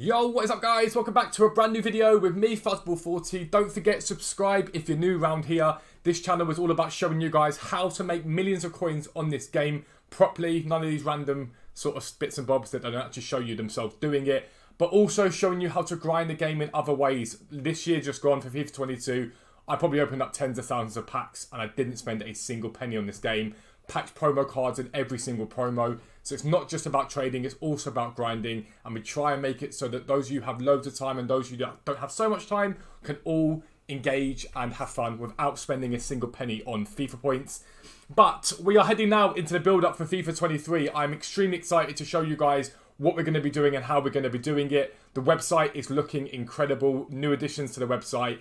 Yo, what is up guys? Welcome back to a brand new video with me, Fuzzball40. Don't forget, subscribe if you're new around here. This channel is all about showing you guys how to make millions of coins on this game properly. None of these random sort of bits and bobs that don't actually show you themselves doing it. But also showing you how to grind the game in other ways. This year just gone for FIFA 22. I probably opened up tens of thousands of packs and I didn't spend a single penny on this game. Packed promo cards in every single promo. So it's not just about trading, it's also about grinding. And we try and make it so that those of you who have loads of time and those of you that don't have so much time can all engage and have fun without spending a single penny on FIFA points. But we are heading now into the build-up for FIFA 23. I'm extremely excited to show you guys what we're going to be doing and how we're going to be doing it. The website is looking incredible. New additions to the website,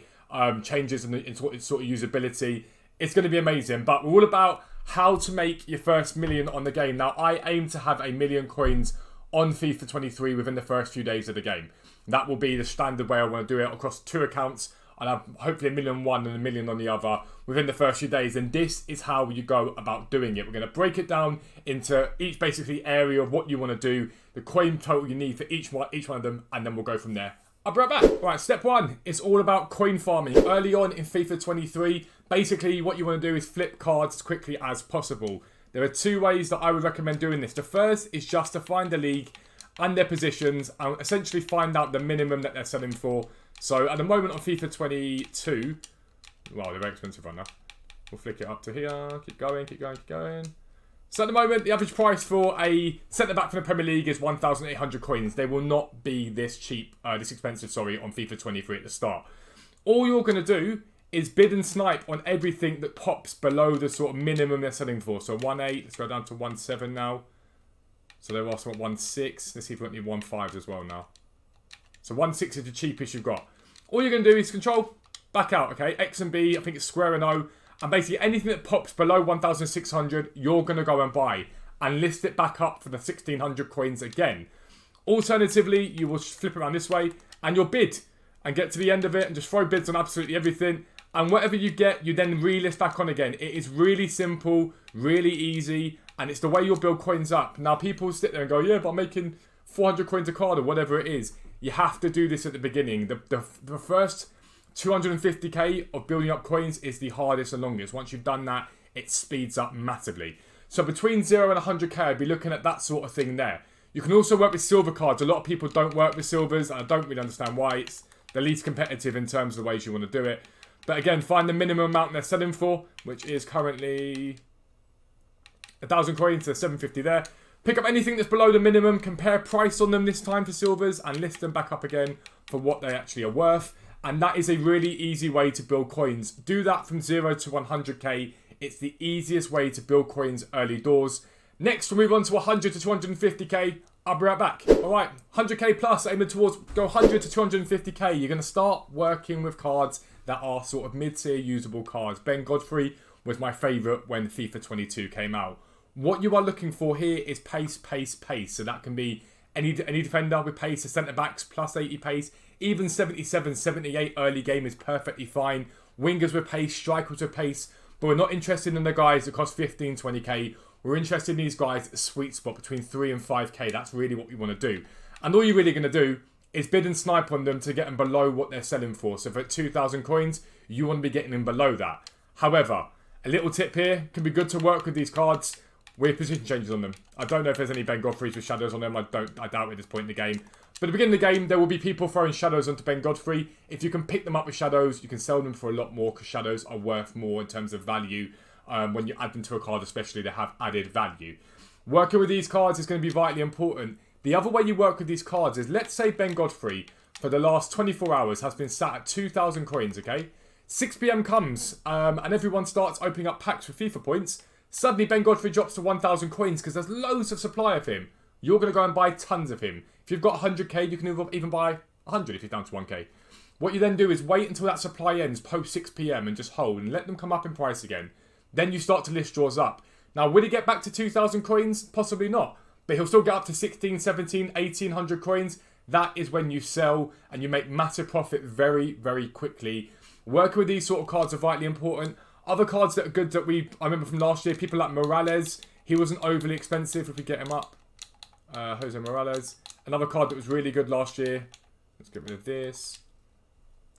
changes in sort of usability. It's going to be amazing. But we're all about how to make your first million on the game. Now, I aim to have 1 million coins on FIFA 23 within the first few days of the game. That will be the standard way I want to do it across 2 accounts. I'll have hopefully 1 million on one and 1 million on the other within the first few days. And this is how you go about doing it. We're going to break it down into each basically area of what you want to do, the coin total you need for each one of them, and then we'll go from there. I'll be right back. Right, step 1 is all about coin farming. Early on in FIFA 23, basically what you want to do is flip cards as quickly as possible. There are 2 ways that I would recommend doing this. The first is just to find the league and their positions and essentially find out the minimum that they're selling for. So at the moment on FIFA 22, wow, they're very expensive right now. We'll flick it up to here. Keep going, keep going, keep going. So at the moment, the average price for a centre-back from the Premier League is 1,800 coins. They will not be this cheap, this expensive, sorry, on FIFA 23 at the start. All you're going to do is bid and snipe on everything that pops below the sort of minimum they're selling for. So 1.8, let's go down to 1.7 now. So they're also at 1.6. Let's see if we've got any 1.5s as well now. So 1.6 is the cheapest you've got. All you're going to do is control, back out, okay? X and B, I think it's square and O. And basically anything that pops below 1,600, you're going to go and buy. And list it back up for the 1,600 coins again. Alternatively, you will flip around this way and you'll bid. And get to the end of it and just throw bids on absolutely everything. And whatever you get, you then relist back on again. It is really simple, really easy. And it's the way you'll build coins up. Now people sit there and go, yeah, but I'm making 400 coins a card or whatever it is. You have to do this at the beginning. The first 250k of building up coins is the hardest and longest. Once you've done that, it speeds up massively. So between 0 and 100k, I'd be looking at that sort of thing there. You can also work with silver cards. A lot of people don't work with silvers, and I don't really understand why. It's the least competitive in terms of the ways you want to do it. But again, find the minimum amount they're selling for, which is currently 1,000 coins, so 750 there. Pick up anything that's below the minimum, compare price on them this time for silvers, and list them back up again for what they actually are worth. And that is a really easy way to build coins. Do that from 0 to 100k. It's the easiest way to build coins early doors. Next, we'll move on to 100 to 250k. I'll be right back. Alright, 100k plus, aiming towards go 100 to 250k. You're going to start working with cards that are sort of mid-tier usable cards. Ben Godfrey was my favourite when FIFA 22 came out. What you are looking for here is pace, pace, pace. So that can be any defender with pace, a centre-backs plus 80 pace. Even 77, 78 early game is perfectly fine. Wingers with pace, strikers with pace. But we're not interested in the guys that cost 15, 20k. We're interested in these guys at the sweet spot between 3 and 5k. That's really what we want to do. And all you're really going to do is bid and snipe on them to get them below what they're selling for. So for 2,000 coins, you want to be getting them below that. However, a little tip here, can be good to work with these cards. Weird position changes on them. I don't know if there's any Ben Godfreys with shadows on them. I doubt at this point in the game. But at the beginning of the game, there will be people throwing shadows onto Ben Godfrey. If you can pick them up with shadows, you can sell them for a lot more because shadows are worth more in terms of value. When you add them to a card, especially, they have added value. Working with these cards is going to be vitally important. The other way you work with these cards is, let's say Ben Godfrey, for the last 24 hours, has been sat at 2,000 coins, okay? 6 PM comes, and everyone starts opening up packs with FIFA points. Suddenly, Ben Godfrey drops to 1,000 coins because there's loads of supply of him. You're going to go and buy tons of him. If you've got 100k, you can even buy 100 if you're down to 1k. What you then do is wait until that supply ends post 6 PM and just hold and let them come up in price again. Then you start to list draws up. Now, will he get back to 2,000 coins? Possibly not. But he'll still get up to 16, 17, 1,800 coins. That is when you sell and you make massive profit very, very quickly. Working with these sort of cards are vitally important. Other cards that are good that I remember from last year, people like Morales. He wasn't overly expensive if we get him up. Jose Morales. Another card that was really good last year. Let's get rid of this.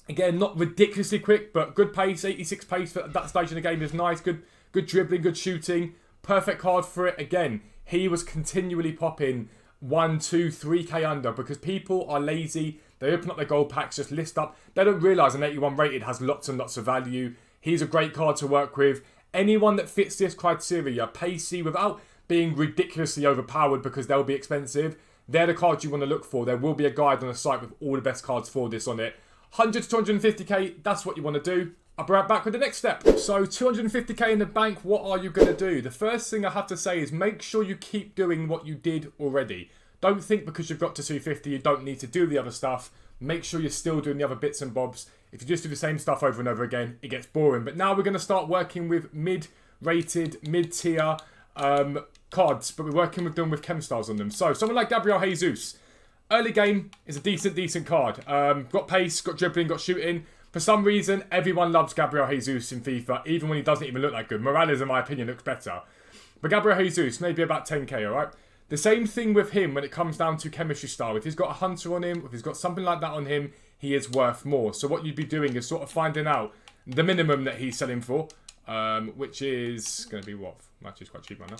Again, not ridiculously quick, but good pace. 86 pace for that stage in the game is nice. Good dribbling, good shooting. Perfect card for it. Again, he was continually popping 1, 2, 3k under because people are lazy. They open up their gold packs, just list up. They don't realise an 81 rated has lots and lots of value. He's a great card to work with. Anyone that fits this criteria, pacey without being ridiculously overpowered because they'll be expensive, they're the cards you want to look for. There will be a guide on the site with all the best cards for this on it. 100 to 250k, that's what you want to do. I'll be right back with the next step. So 250k in the bank, what are you going to do? The first thing I have to say is make sure you keep doing what you did already. Don't think because you've got to 250 you don't need to do the other stuff. Make sure you're still doing the other bits and bobs. If you just do the same stuff over and over again, it gets boring. But now we're going to start working with mid-rated, mid-tier cards, but we're working with them with chem styles on them. So someone like Gabriel Jesus. Early game is a decent card. Got pace, got dribbling, got shooting. For some reason, everyone loves Gabriel Jesus in FIFA, even when he doesn't even look that good. Morales, in my opinion, looks better. But Gabriel Jesus, maybe about 10k, alright? The same thing with him when it comes down to chemistry style. If he's got a hunter on him, if he's got something like that on him, he is worth more. So what you'd be doing is sort of finding out the minimum that he's selling for, which is going to be what? Actually, it's quite cheap right now.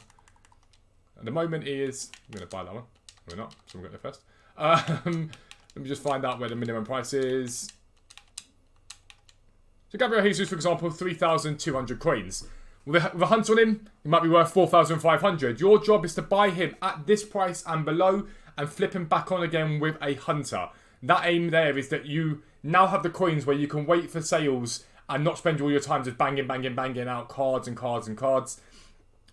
At the moment, he is... I'm going to buy that one. We're not, so we'll get there first. Let me just find out where the minimum price is. So Gabriel Jesus, for example, 3,200 coins. With a hunter on him, he might be worth 4,500. Your job is to buy him at this price and below and flip him back on again with a hunter. That aim there is that you now have the coins where you can wait for sales and not spend all your time just banging out cards and cards and cards.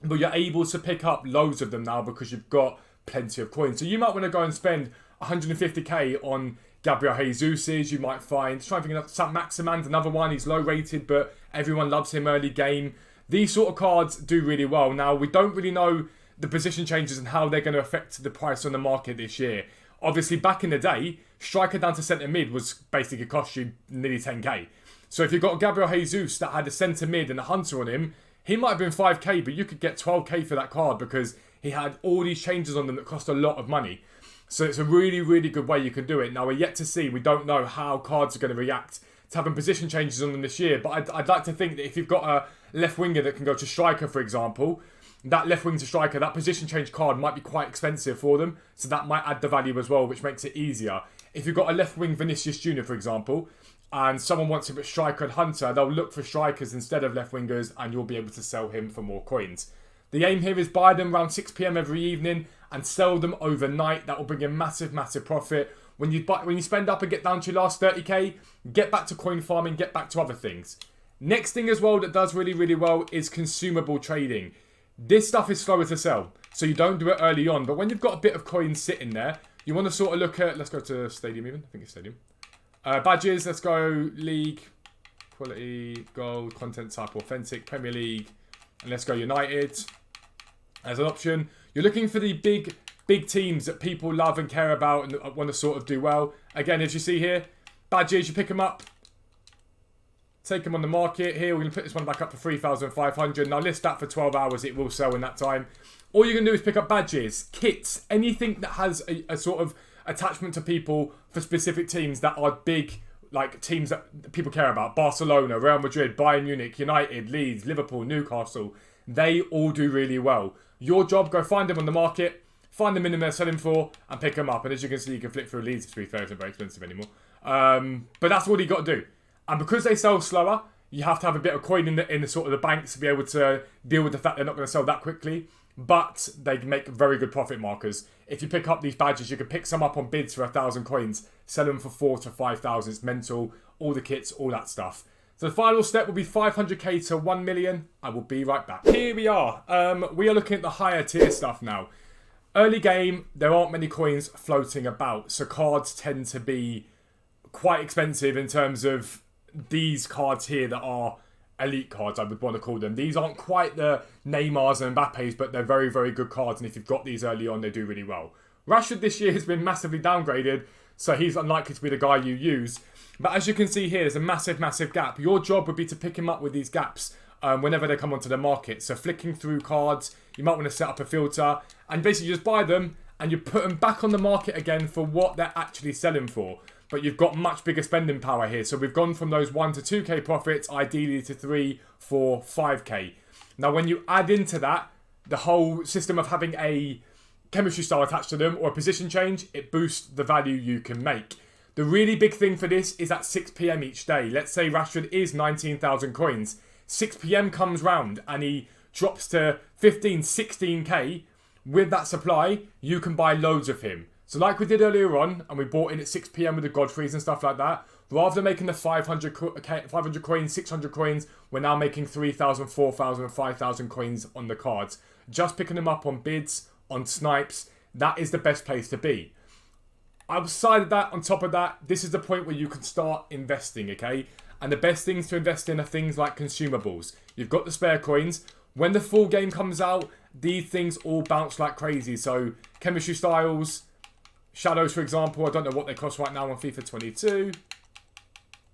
But you're able to pick up loads of them now because you've got plenty of coins. So you might want to go and spend 150k on Gabriel Jesus's. You might find, try and think of Sam Maximan's another one. He's low rated, but everyone loves him early game. These sort of cards do really well. Now, we don't really know the position changes and how they're going to affect the price on the market this year. Obviously, back in the day, striker down to centre mid was basically cost you nearly 10k. So if you've got Gabriel Jesus that had a centre mid and a hunter on him, he might have been 5k, but you could get 12k for that card because he had all these changes on them that cost a lot of money. So it's a really good way you can do it. Now, we're yet to see. We don't know how cards are going to react to having position changes on them this year. But I'd like to think that if you've got a left winger that can go to striker, for example, that left wing to striker, that position change card might be quite expensive for them. So that might add the value as well, which makes it easier. If you've got a left wing Vinicius Jr., for example, and someone wants him at striker and hunter, they'll look for strikers instead of left wingers and you'll be able to sell him for more coins. The aim here is buy them around 6 PM every evening and sell them overnight. That will bring a massive profit. When you spend up and get down to your last 30k, get back to coin farming, get back to other things. Next thing as well that does really well is consumable trading. This stuff is slower to sell, so you don't do it early on. But when you've got a bit of coins sitting there, you want to sort of look at, let's go to Stadium even. I think it's Stadium. Badges, let's go League, Quality, Gold, Content Type, Authentic, Premier League, and let's go United as an option. You're looking for the big teams that people love and care about and want to sort of do well. Again, as you see here, badges, you pick them up, take them on the market. Here, we're going to put this one back up for 3,500. Now, list that for 12 hours. It will sell in that time. All you're going to do is pick up badges, kits, anything that has a sort of attachment to people for specific teams that are big, like teams that people care about. Barcelona, Real Madrid, Bayern Munich, United, Leeds, Liverpool, Newcastle. They all do really well. Your job, go find them on the market, find the minimum they're selling for, and pick them up. And as you can see, you can flick through Leeds, to be fair, it's not very expensive anymore. But that's all you got to do. And because they sell slower, you have to have a bit of coin in the sort of the banks to be able to deal with the fact they're not going to sell that quickly. But they make very good profit markers. If you pick up these badges, you can pick some up on bids for 1,000 coins, sell them for 4,000 to 5,000. It's mental. All the kits, all that stuff. So the final step will be 500k to 1 million. I will be right back. Here we are. We are looking at the higher tier stuff now. Early game, there aren't many coins floating about. So cards tend to be quite expensive in terms of these cards here that are elite cards, I would want to call them. These aren't quite the Neymars and Mbappes, but they're very good cards. And if you've got these early on, they do really well. Rashford this year has been massively downgraded, so he's unlikely to be the guy you use. But as you can see here, there's a massive gap. Your job would be to pick him up with these gaps whenever they come onto the market. So flicking through cards, you might want to set up a filter and basically just buy them and you put them back on the market again for what they're actually selling for. But you've got much bigger spending power here. So we've gone from those 1 to 2k profits, ideally to 3, 4, 5k. Now, when you add into that the whole system of having a chemistry style attached to them or a position change, it boosts the value you can make. The really big thing for this is at 6 p.m. each day. Let's say Rashford is 19,000 coins. 6 p.m. comes round and he drops to 15, 16k. With that supply, you can buy loads of him. So like we did earlier on, and we bought in at 6 p.m. with the Godfreys and stuff like that, rather than making the 500 coins, 600 coins, we're now making 3,000, 4,000, and 5,000 coins on the cards. Just picking them up on bids, on snipes, that is the best place to be. Outside of that, on top of that, this is the point where you can start investing, okay? And the best things to invest in are things like consumables. You've got the spare coins. When the full game comes out, these things all bounce like crazy. So, chemistry styles, shadows, for example, I don't know what they cost right now on FIFA 22.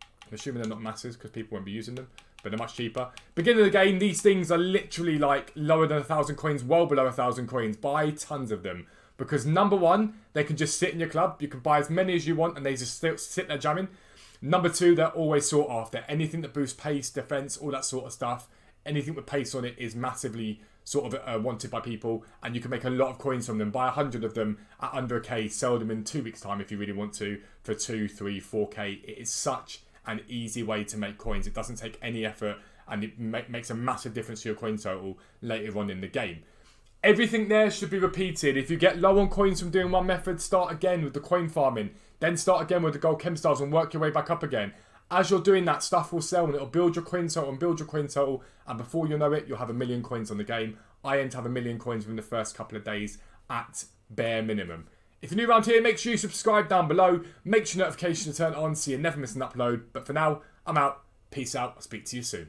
I'm assuming they're not masses because people won't be using them, but they're much cheaper. Beginning of the game, these things are literally like lower than 1,000 coins, well below 1,000 coins. Buy tons of them. Because number one, they can just sit in your club. You can buy as many as you want and they just sit there jamming. Number two, they're always sought after. Anything that boosts pace, defense, all that sort of stuff, anything with pace on it is massively sort of wanted by people. And you can make a lot of coins from them. Buy 100 of them at under a K. Sell them in 2 weeks' time if you really want to for 2, 3, 4K. It is such an easy way to make coins. It doesn't take any effort and it makes a massive difference to your coin total later on in the game. Everything there should be repeated. If you get low on coins from doing one method, start again with the coin farming. Then start again with the gold chem styles and work your way back up again. As you're doing that, stuff will sell and it'll build your coin total and build your coin total. And before you know it, you'll have 1 million coins on the game. I aim to have 1 million coins within the first couple of days at bare minimum. If you're new around here, make sure you subscribe down below. Make sure notifications are turned on so you never miss an upload. But for now, I'm out. Peace out. I'll speak to you soon.